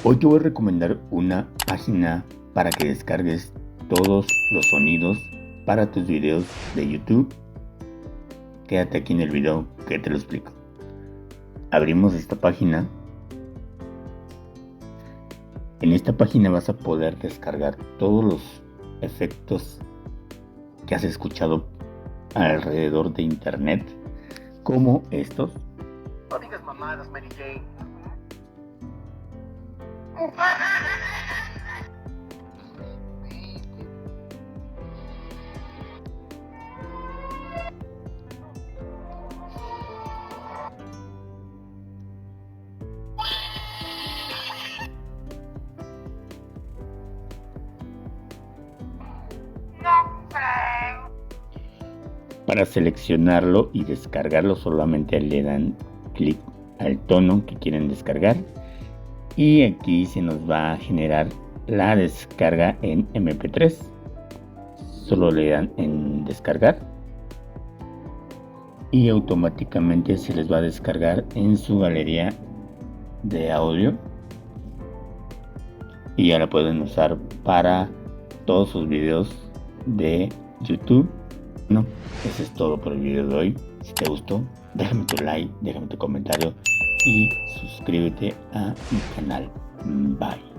Hoy te voy a recomendar una página para que descargues todos los sonidos para tus videos de YouTube. Quédate aquí en el video que te lo explico. Abrimos esta página. En esta página vas a poder descargar todos los efectos que has escuchado alrededor de internet, como estos. No digas mamadas, Mary Jane. Para seleccionarlo y descargarlo solamente le dan clic al tono que quieren descargar y aquí se nos va a generar la descarga en MP3. Solo le dan en descargar y automáticamente se les va a descargar en su galería de audio y ya la pueden usar para todos sus videos de YouTube. Bueno, eso es todo por el video de hoy. Si te gustó, déjame tu like, déjame tu comentario y suscríbete a mi canal. Bye.